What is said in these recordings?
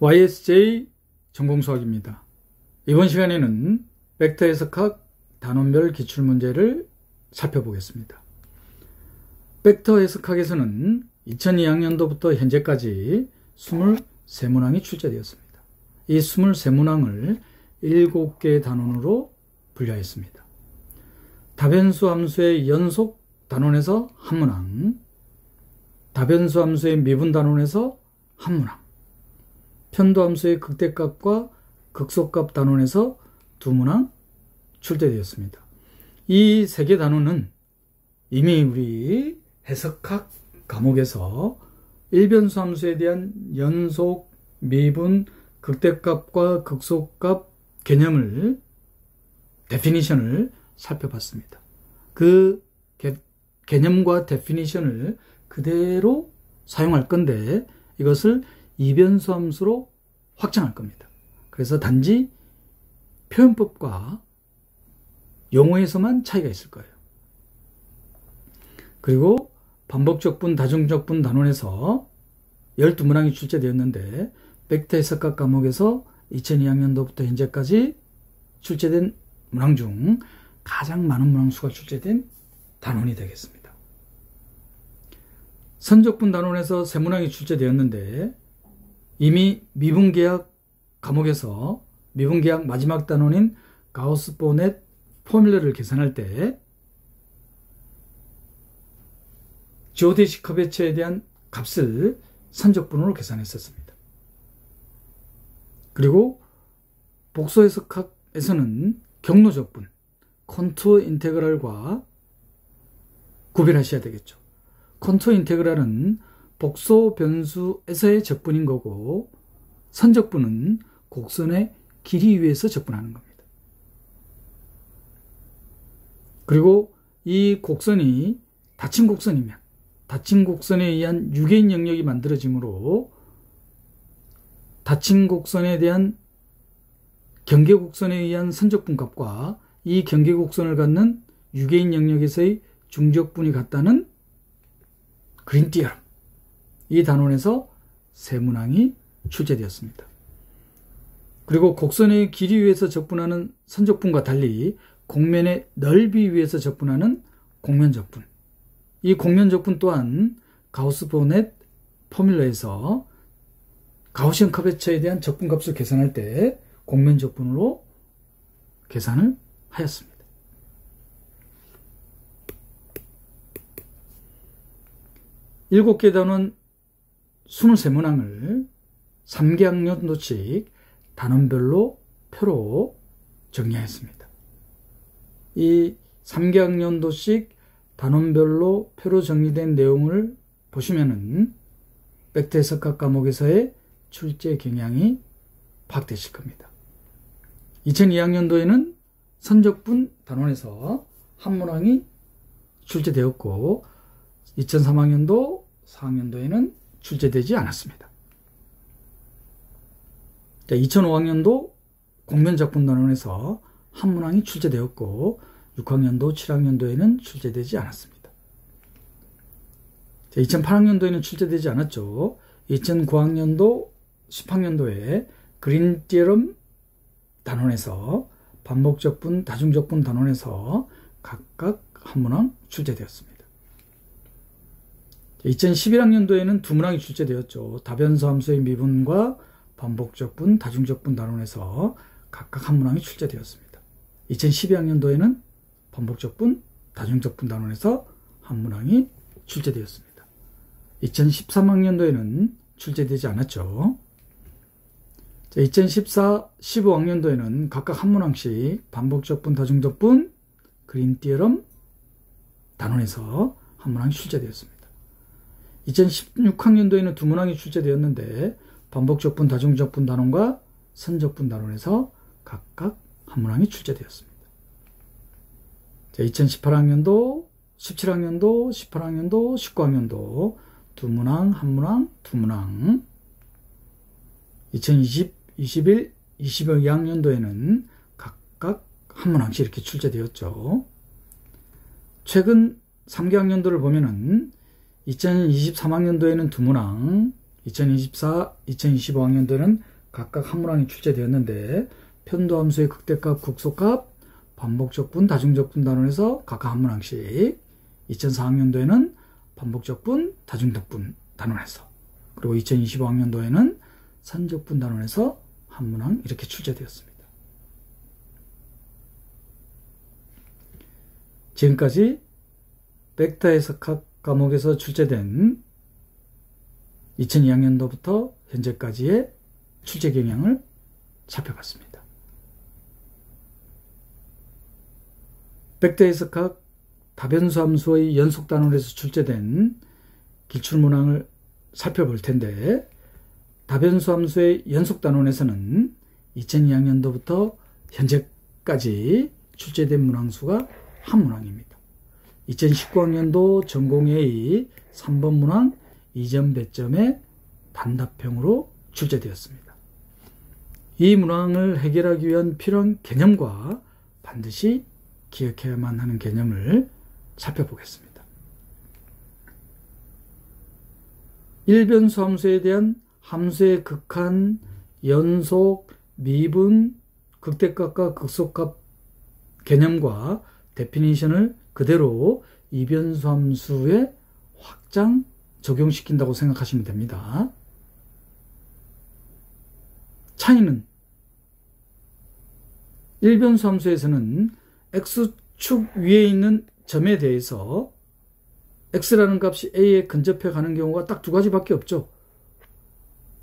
YSJ 전공수학입니다. 이번 시간에는 벡터 해석학 단원별 기출문제를 살펴보겠습니다. 벡터 해석학에서는 2002학년도부터 현재까지 23문항이 출제되었습니다. 이 23문항을 7개의 단원으로 분류하였습니다. 다변수 함수의 연속 단원에서 한 문항, 다변수 함수의 미분 단원에서 한 문항, 편도 함수의 극대값과 극소값 단원에서 두 문항 출제되었습니다. 이 3개 단원은 이미 우리 해석학 과목에서 일변수 함수에 대한 연속, 미분, 극대값과 극소값 개념을, 데피니션을 살펴봤습니다. 그 개념과 데피니션을 그대로 사용할 건데 이것을 이변수 함수로 확장할 겁니다. 그래서 단지 표현법과 용어에서만 차이가 있을 거예요. 그리고 반복적분, 다중적분 단원에서 12문항이 출제되었는데 벡터 해석학 과목에서 2002학년도부터 현재까지 출제된 문항 중 가장 많은 문항 수가 출제된 단원이 되겠습니다. 선적분 단원에서 3문항이 출제되었는데 이미 미분계약 과목에서 미분계약 마지막 단원인 가우스-보넷 포뮬러를 계산할 때 지오데시 커베처에 대한 값을 선적분으로 계산했었습니다. 그리고 복소 해석학에서는 경로적분, 컨투어 인테그랄과 구별하셔야 되겠죠. 컨투어 인테그랄은 복소 변수에서의 적분인 거고 선적분은 곡선의 길이 위에서 적분하는 겁니다. 그리고 이 곡선이 닫힌 곡선이면 닫힌 곡선에 의한 유개인 영역이 만들어지므로 닫힌 곡선에 대한 경계곡선에 의한 선적분 값과 이 경계곡선을 갖는 유개인 영역에서의 중적분이 같다는 그린 띠어럼, 이 단원에서 3문항이 출제되었습니다. 그리고 곡선의 길이 위에서 적분하는 선적분과 달리 곡면의 넓이 위에서 적분하는 곡면적분, 이 곡면적분 또한 가우스-보넷 포뮬러에서 가우시안 커베처에 대한 적분값을 계산할 때 곡면적분으로 계산을 하였습니다. 일곱 개 단원 23문항을 3개 학년도씩 단원별로 표로 정리하였습니다. 이 3개 학년도씩 단원별로 표로 정리된 내용을 보시면은 벡터 해석학 과목에서의 출제 경향이 파악되실 겁니다. 2002학년도에는 선적분 단원에서 한 문항이 출제되었고 2003학년도 4학년도에는 출제되지 않았습니다. 2005학년도 곡면적분 단원에서 한 문항이 출제되었고 6학년도, 7학년도에는 출제되지 않았습니다. 2008학년도에는 출제되지 않았죠. 2009학년도, 10학년도에 그린 띠어럼 단원에서 반복적분, 다중적분 단원에서 각각 한 문항 출제되었습니다. 2011학년도에는 두 문항이 출제되었죠. 다변수 함수의 미분과 반복적분, 다중적분 단원에서 각각 한 문항이 출제되었습니다. 2012학년도에는 반복적분, 다중적분 단원에서 한 문항이 출제되었습니다. 2013학년도에는 출제되지 않았죠. 2014, 15학년도에는 각각 한 문항씩 반복적분, 다중적분, 그린 띠어럼 단원에서 한 문항이 출제되었습니다. 2016학년도에는 두 문항이 출제되었는데 반복적분, 다중적분 단원과 선적분 단원에서 각각 한 문항이 출제되었습니다. 2018학년도, 17학년도, 18학년도, 19학년도 두 문항, 한 문항, 두 문항. 2020, 21, 22학년도에는 각각 한 문항씩 이렇게 출제되었죠. 최근 3개 학년도를 보면은 2023학년도에는 두 문항, 2024, 2025학년도에는 각각 한 문항이 출제되었는데 편도함수의 극대값, 극소값, 반복적분, 다중적분 단원에서 각각 한 문항씩 2004학년도에는 반복적분, 다중적분 단원에서 그리고 2025학년도에는 선적분 단원에서 한 문항 이렇게 출제되었습니다. 지금까지 벡터 해석학 과목에서 출제된 2002학년도부터 현재까지의 출제 경향을 살펴봤습니다. 벡터 해석학 다변수 함수의 연속 단원에서 출제된 기출문항을 살펴볼 텐데 다변수 함수의 연속 단원에서는 2002학년도부터 현재까지 출제된 문항수가 한 문항입니다. 2019학년도 전공 A 3번 문항 2점 배점의 단답형으로 출제되었습니다. 이 문항을 해결하기 위한 필요한 개념과 반드시 기억해야만 하는 개념을 살펴보겠습니다. 일변수 함수에 대한 함수의 극한, 연속, 미분, 극대값과 극소값 개념과 데피니션을 그대로 이변수 함수에 확장 적용시킨다고 생각하시면 됩니다. 차이는 일변수 함수에서는 x축 위에 있는 점에 대해서 x라는 값이 a에 근접해 가는 경우가 딱 두 가지밖에 없죠.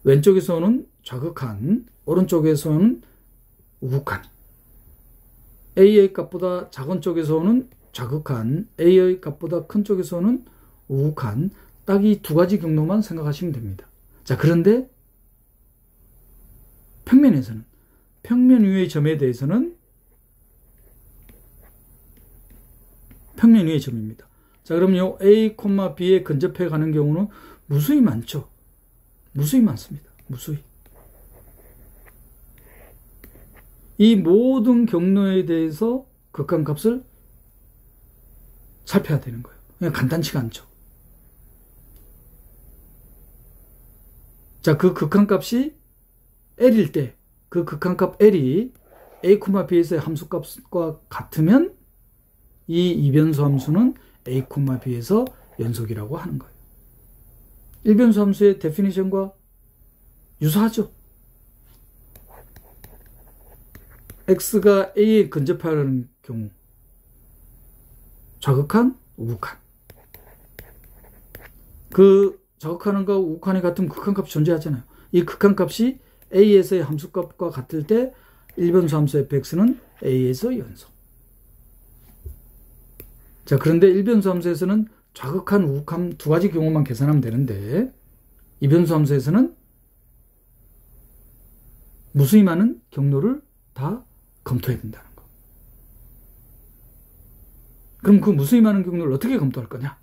왼쪽에서 오는 좌극한, 오른쪽에서 오는 우극한. a의 값보다 작은 쪽에서 오는 좌극한, a의 값보다 큰 쪽에서 오는 우극한, 딱 이 두 가지 경로만 생각하시면 됩니다. 자, 그런데 평면에서는, 평면 위의 점에 대해서는 평면 위의 점입니다. 자, 그럼 요 A, B에 근접해 가는 경우는 무수히 많죠. 무수히 많습니다. 무수히. 이 모든 경로에 대해서 극한값을 살펴야 되는 거예요. 그냥 간단치가 않죠. 자, 그 극한값이 L일 때, 그 극한값 L이 A, B에서의 함수값과 같으면 이 이변수 함수는 A, B에서 연속이라고 하는 거예요. 일변수 함수의 데피니션과 유사하죠. X가 A에 근접하는 경우 좌극한, 우극한. 그 좌극하는가 우극한이 같으면 극한값이 존재하잖아요. 이 극한값이 A에서의 함수값과 같을 때 일변수 함수 fx는 A에서 연속. 자, 그런데 일변수 함수에서는 좌극한, 우극한 두 가지 경우만 계산하면 되는데 이변수 함수에서는 무수히 많은 경로를 다 검토해야 된다는 거. 그럼 그 무수히 많은 경로를 어떻게 검토할 거냐?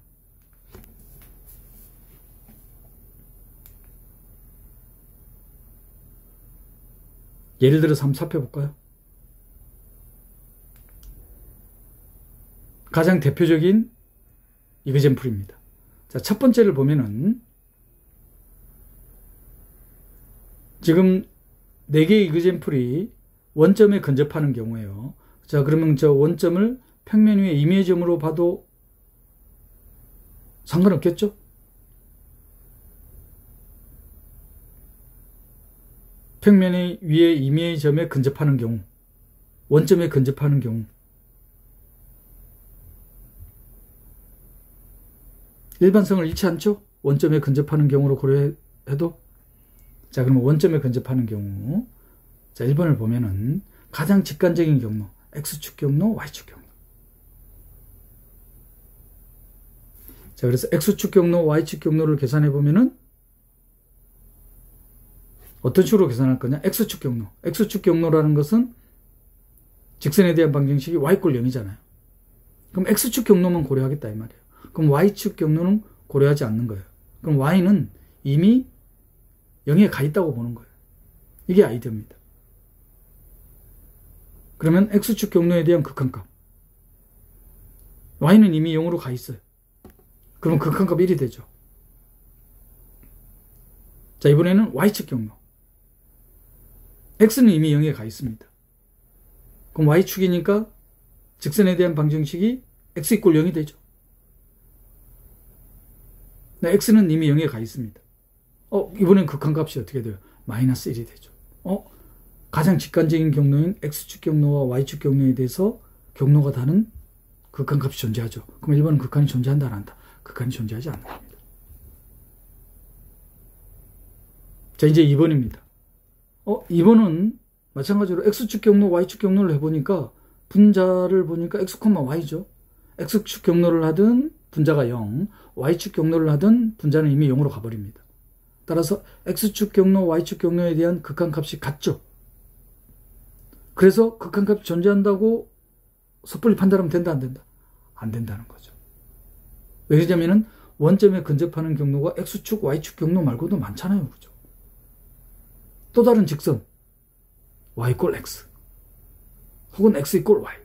예를 들어서 한번 살펴볼까요? 가장 대표적인 이그젠플입니다. 자, 첫 번째를 보면은 지금 4개의 이그젠플이 원점에 근접하는 경우예요. 자, 그러면 저 원점을 평면 위에 임의의 점으로 봐도 상관없겠죠? 평면 위에 임의의 점에 근접하는 경우, 원점에 근접하는 경우, 일반성을 잃지 않죠? 원점에 근접하는 경우로 고려해도. 자, 그러면 원점에 근접하는 경우, 자, 1번을 보면은 가장 직관적인 경로, X축 경로, Y축 경로. 자, 그래서 X축 경로, Y축 경로를 계산해 보면은 어떤 식으로 계산할 거냐? X축 경로. X축 경로라는 것은 직선에 대한 방정식이 Y 꼴 0이잖아요. 그럼 X축 경로만 고려하겠다 이 말이에요. 그럼 Y축 경로는 고려하지 않는 거예요. 그럼 Y는 이미 0에 가 있다고 보는 거예요. 이게 아이디어입니다. 그러면 X축 경로에 대한 극한값. Y는 이미 0으로 가 있어요. 그럼 극한값 1이 되죠. 자, 이번에는 Y축 경로. x는 이미 0에 가 있습니다. 그럼 y축이니까 직선에 대한 방정식이 x 이꼴 0이 되죠. x는 이미 0에 가 있습니다. 이번엔 극한값이 어떻게 돼요? 마이너스 1이 되죠. 가장 직관적인 경로인 x축 경로와 y축 경로에 대해서 경로가 다른 극한값이 존재하죠. 그럼 1번은 극한이 존재한다, 안 한다? 극한이 존재하지 않는 겁니다. 자, 이제 2번입니다. 2번은 마찬가지로 x축 경로, y축 경로를 해보니까 분자를 보니까 x, y죠. x축 경로를 하든 분자가 0, y축 경로를 하든 분자는 이미 0으로 가버립니다. 따라서 x축 경로, y축 경로에 대한 극한값이 같죠. 그래서 극한값이 존재한다고 섣불리 판단하면 된다, 안 된다? 안 된다는 거죠. 왜 그러냐면은 원점에 근접하는 경로가 x축, y축 경로 말고도 많잖아요. 그죠? 또 다른 직선 y = x 혹은 x = y.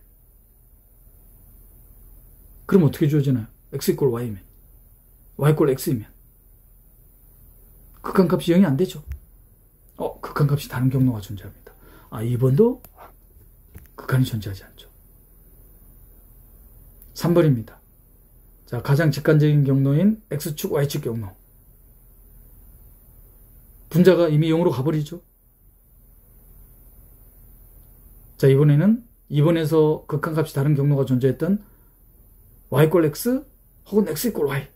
그럼 어떻게 주어지나요? x = y면 y = x이면 극한값이 0이 안 되죠. 극한값이 다른 경로가 존재합니다. 2번도 극한이 존재하지 않죠. 3번입니다. 자, 가장 직관적인 경로인 x축, y축 경로. 분자가 이미 0으로 가버리죠. 자, 이번에는 2번에서 극한값이 다른 경로가 존재했던 y = x 혹은 x = y.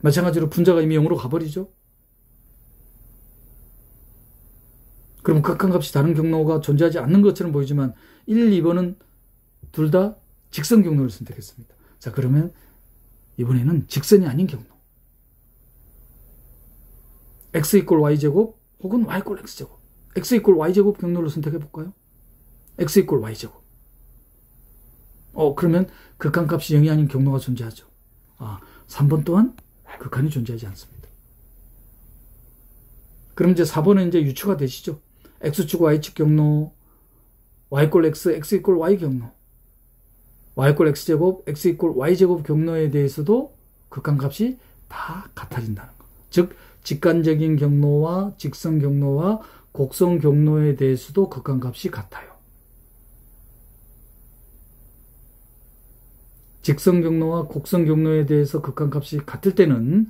마찬가지로 분자가 이미 0으로 가버리죠. 그럼 극한값이 다른 경로가 존재하지 않는 것처럼 보이지만 1, 2번은 둘 다 직선 경로를 선택했습니다. 자, 그러면 이번에는 직선이 아닌 경로. x = y제곱 혹은 y = x제곱. x = y제곱 경로를 선택해 볼까요? x = y제곱. 그러면 극한값이 0이 아닌 경로가 존재하죠. 3번 또한 극한이 존재하지 않습니다. 그럼 이제 4번은 이제 유추가 되시죠. x축, y축 경로, y = x, x = y 경로, y = x제곱, x = y제곱 경로에 대해서도 극한값이 다 같아진다는 거. 즉, 직관적인 경로와 직선 경로와 곡선 경로에 대해서도 극한값이 같아요. 직선 경로와 곡선 경로에 대해서 극한값이 같을 때는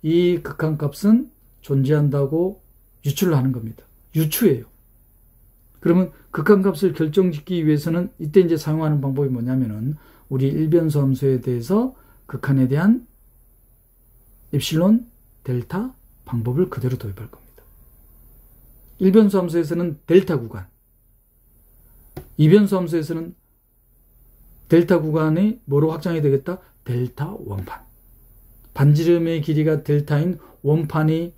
이 극한값은 존재한다고 유추를 하는 겁니다. 유추예요. 그러면 극한값을 결정짓기 위해서는 이때 이제 사용하는 방법이 뭐냐면은 우리 일변수 함수에 대해서 극한에 대한 입실론, 델타 방법을 그대로 도입할 겁니다. 일변수 함수에서는 델타 구간, 이변수 함수에서는 델타 구간이 뭐로 확장이 되겠다? 델타 원판. 반지름의 길이가 델타인 원판이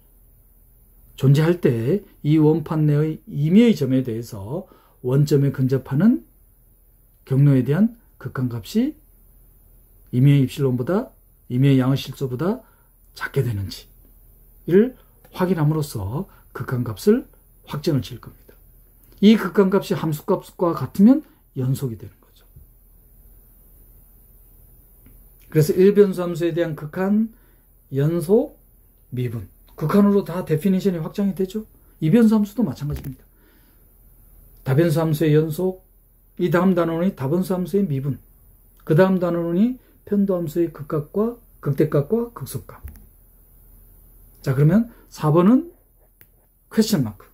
존재할 때 이 원판 내의 임의의 점에 대해서 원점에 근접하는 경로에 대한 극한값이 임의의 입실론보다 임의의 양의 실수보다 작게 되는지를 확인함으로써 극한값을 확정을 지을 겁니다. 이 극한값이 함수값과 같으면 연속이 되는 거죠. 그래서 일변수 함수에 대한 극한, 연속, 미분. 극한으로 다 데피니션이 확장이 되죠. 이변수 함수도 마찬가지입니다. 다변수 함수의 연속, 이 다음 단원이 다변수 함수의 미분, 그 다음 단원이 편도 함수의 극각과 극대각과 극소각. 자, 그러면 4번은 퀘스천 마크.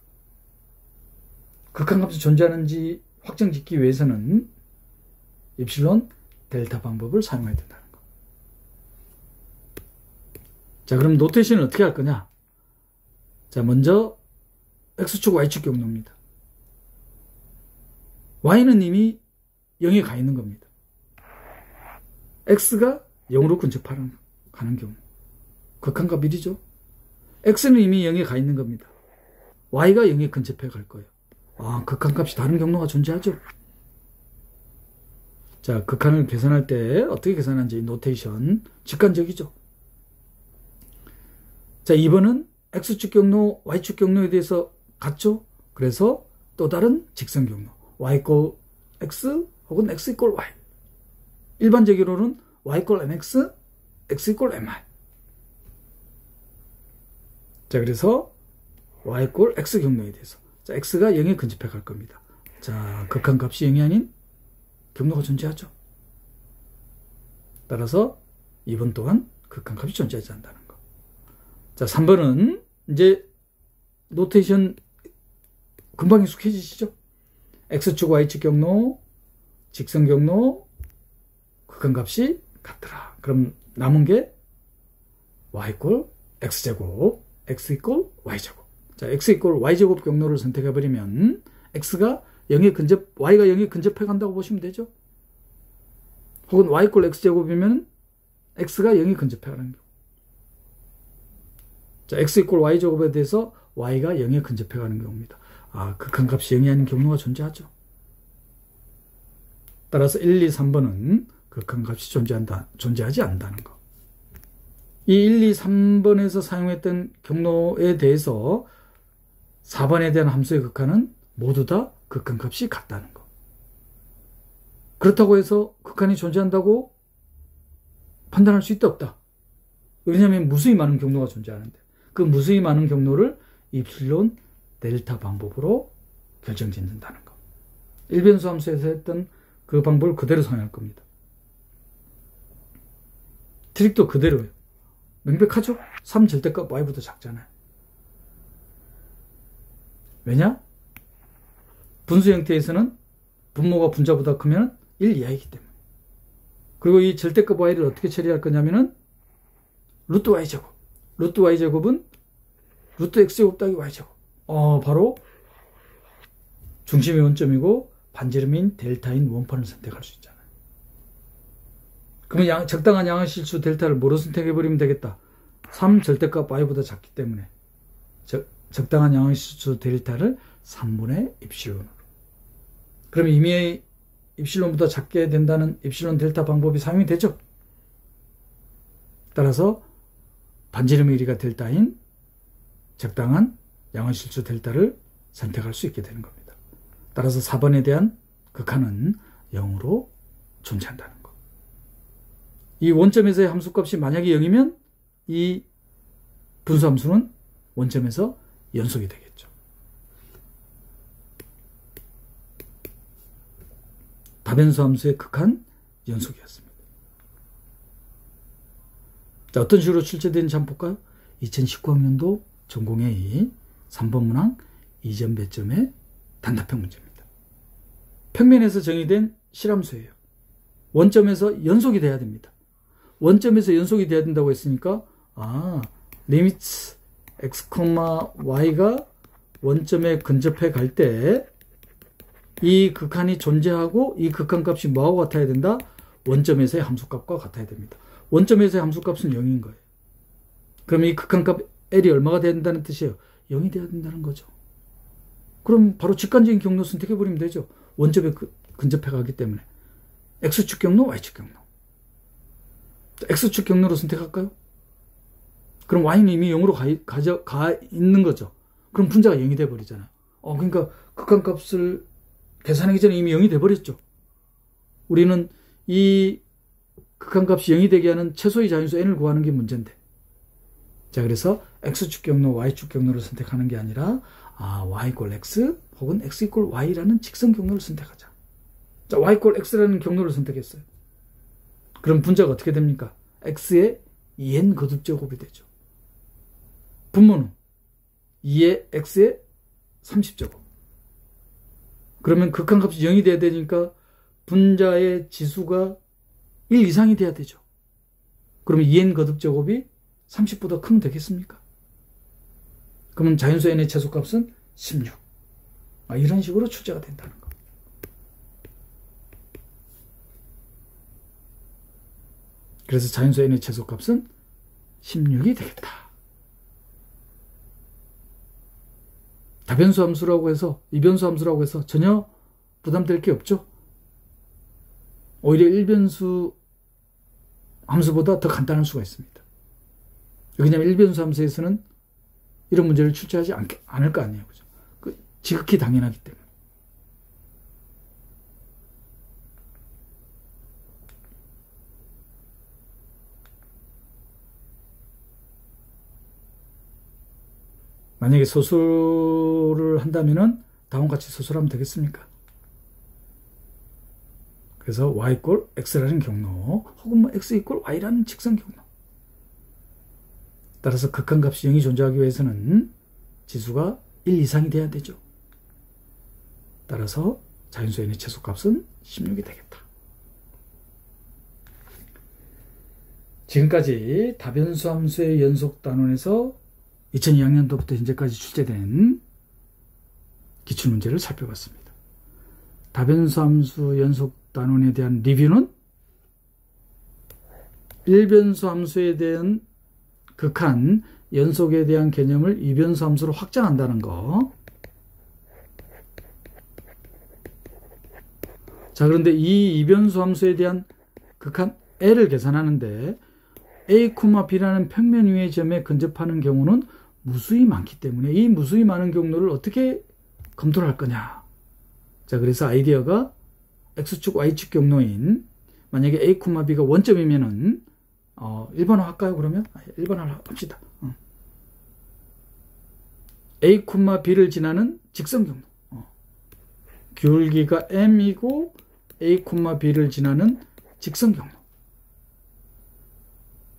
극한값이 존재하는지 확정짓기 위해서는 입실론, 델타 방법을 사용해야 된다는 거. 자, 그럼 노테이션을 어떻게 할 거냐? 자, 먼저 x축, y축 경로입니다. y는 이미 0에 가 있는 겁니다. x가 0으로 근접하는 가는 경우. 극한값 1이죠. x는 이미 0에 가 있는 겁니다. y가 0에 근접해 갈 거예요. 극한값이 다른 경로가 존재하죠. 자, 극한을 계산할 때 어떻게 계산하는지 노테이션 직관적이죠. 자, 2번은 x축 경로, y축 경로에 대해서 같죠? 그래서 또 다른 직선 경로. y = x 혹은 x = y. 일반적으로는 y = mx, x = my. 자, 그래서 y꼴 x 경로에 대해서. 자, x가 0에 근접해 갈 겁니다. 자, 극한값이 0이 아닌 경로가 존재하죠. 따라서 2번 또한 극한값이 존재하지 않는다는 거. 자, 3번은 이제 노테이션 금방 익숙해지시죠? x축, y축 경로, 직선 경로, 극한값이 같더라. 그럼 남은 게 y 꼴 x제곱, x 이꼴 y제곱. 자, x 이꼴 y제곱 경로를 선택해버리면 x가 0에 근접, y가 0에 근접해 간다고 보시면 되죠. 혹은 y 꼴 x제곱이면 x가 0에 근접해 가는 경우. 자, x 이꼴 y제곱에 대해서 y가 0에 근접해 가는 경우입니다. 아, 극한값이 0이 아닌 경로가 존재하죠. 따라서 1, 2, 3번은 극한값이 존재하지 않는다는 거. 이 1, 2, 3번에서 사용했던 경로에 대해서 4번에 대한 함수의 극한은 모두 다 극한값이 같다는 거. 그렇다고 해서 극한이 존재한다고 판단할 수 있다 없다. 왜냐하면 무수히 많은 경로가 존재하는데 그 무수히 많은 경로를 입실론 델타 방법으로 결정짓는다는 거. 일변수 함수에서 했던 그 방법을 그대로 사용할 겁니다. 트릭도 그대로예요. 명백하죠? 3 절대값 y보다 작잖아요. 왜냐? 분수 형태에서는 분모가 분자보다 크면 1 이하이기 때문에. 그리고 이 절대값 y를 어떻게 처리할 거냐면은 루트 y제곱. 루트 y제곱은 루트 x제곱 더하기 y제곱. 바로 중심이 원점이고 반지름인 델타인 원판을 선택할 수 있잖아요. 그러면 적당한 양화실수 델타를 뭐로 선택해버리면 되겠다. 3 절대값 y보다 작기 때문에 적당한 양화실수 델타를 3분의 입실론으로. 그러면 이미 입실론보다 작게 된다는 입실론 델타 방법이 사용이 되죠. 따라서 반지름의 길이가 델타인 적당한 양화실수 델타를 선택할 수 있게 되는 겁니다. 따라서 4번에 대한 극한은 0으로 존재한다는 거. 이 원점에서의 함수값이 만약에 0이면 이 분수함수는 원점에서 연속이 되겠죠. 다변수 함수의 극한 연속이었습니다. 자, 어떤 식으로 출제되는지 한번 볼까요? 2019학년도 전공A 3번 문항 2점 배점의 단답형 문제입니다. 평면에서 정의된 실함수예요. 원점에서 연속이 돼야 됩니다. 원점에서 연속이 돼야 된다고 했으니까 리미트 x, y가 원점에 근접해 갈 때 이 극한이 존재하고 이 극한값이 뭐하고 같아야 된다? 원점에서의 함수값과 같아야 됩니다. 원점에서의 함수값은 0인 거예요. 그럼 이 극한값 L이 얼마가 돼야 된다는 뜻이에요? 0이 돼야 된다는 거죠. 그럼 바로 직관적인 경로 선택해버리면 되죠. 원점에 근접해 가기 때문에. X축 경로, Y축 경로. X축 경로로 선택할까요? 그럼 Y는 이미 0으로 가 있는 거죠. 그럼 분자가 0이 돼버리잖아요. 그러니까 극한값을 계산하기 전에 이미 0이 돼버렸죠. 우리는 이 극한값이 0이 되게 하는 최소의 자연수 n을 구하는 게 문제인데. 자, 그래서 x축 경로, y축 경로를 선택하는 게 아니라 y = x 혹은 x = y라는 직선 경로를 선택하자. 자, y = x라는 경로를 선택했어요. 그럼 분자가 어떻게 됩니까? x의 2n 거듭제곱이 되죠. 분모는 2의 x의 30제곱. 그러면 극한값이 0이 돼야 되니까 분자의 지수가 1 이상이 돼야 되죠. 그러면 2n 거듭제곱이 30보다 크면 되겠습니까? 그러면 자연수 n의 최소값은 16. 이런 식으로 출제가 된다는 거. 그래서 자연수 n의 최소값은 16이 되겠다. 다변수 함수라고 해서, 이변수 함수라고 해서 전혀 부담될 게 없죠. 오히려 일변수 함수보다 더 간단할 수가 있습니다. 왜냐하면 일변수 함수에서는 이런 문제를 출제하지 않을 거 아니에요. 그죠? 지극히 당연하기 때문에. 만약에 서술을 한다면은 다음과 같이 서술하면 되겠습니까? 그래서 y 꼴 x라는 경로 혹은 뭐 x 이꼴 y라는 직선 경로. 따라서 극한값이 0이 존재하기 위해서는 지수가 1 이상이 돼야 되죠. 따라서 자연수 n의 최소값은 16이 되겠다. 지금까지 다변수 함수의 연속 단원에서 2002학년도부터 현재까지 출제된 기출문제를 살펴봤습니다. 다변수 함수 연속 단원에 대한 리뷰는 일변수 함수에 대한 극한 연속에 대한 개념을 이변수 함수로 확장한다는 거. 자, 그런데 이 이변수 함수에 대한 극한 L을 계산하는데 A, B라는 평면 위의 점에 근접하는 경우는 무수히 많기 때문에 이 무수히 많은 경로를 어떻게 검토를 할 거냐. 자, 그래서 아이디어가 X축, Y축 경로인 만약에 A, B가 원점이면은 1번화 할까요, 그러면? 1번화 합시다. A, B를 지나는 직선 경로. 기울기가 M이고 A, B를 지나는 직선 경로.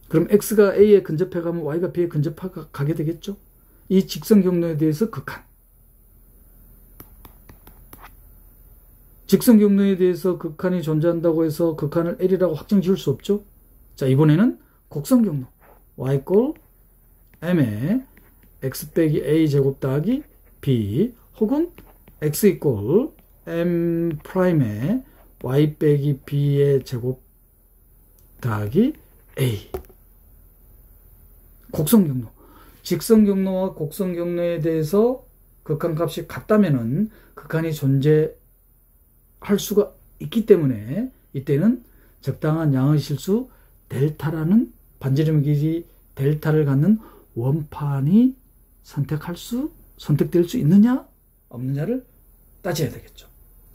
그럼 X가 A에 근접해 가면 Y가 B에 근접해 가게 되겠죠? 이 직선 경로에 대해서 극한. 직선 경로에 대해서 극한이 존재한다고 해서 극한을 L이라고 확정 지을 수 없죠? 자, 이번에는 곡선 경로. Y 꼴 M에 X 빼기 A 제곱 더하기 B 혹은 X 이꼴 M 프라임에 Y 빼기 B의 제곱 더하기 A. 곡선 경로. 직선 경로와 곡선 경로에 대해서 극한 값이 같다면은 극한이 존재할 수가 있기 때문에 이때는 적당한 양의 실수 델타라는 반지름 길이 델타를 갖는 원판이 선택될 수 있느냐 없느냐를 따져야 되겠죠.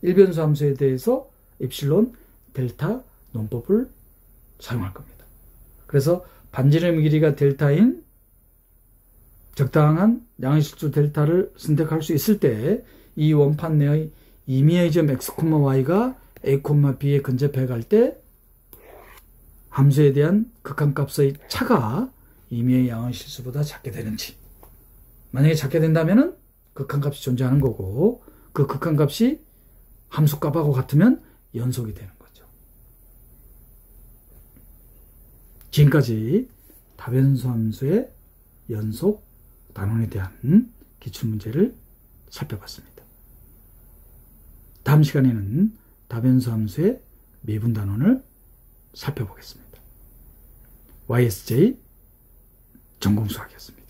일변수 함수에 대해서 입실론 델타 논법을 사용할 겁니다. 그래서 반지름 길이가 델타인 적당한 양의 실수 델타를 선택할 수 있을 때 이 원판 내의 임의의 점 x, y가 a, b에 근접해 갈 때 함수에 대한 극한값의 차가 임의의 양의 실수보다 작게 되는지. 만약에 작게 된다면 극한값이 존재하는 거고 그 극한값이 함수값하고 같으면 연속이 되는 거죠. 지금까지 다변수 함수의 연속 단원에 대한 기출문제를 살펴봤습니다. 다음 시간에는 다변수 함수의 미분 단원을 살펴보겠습니다. YSJ 전공수학이었습니다.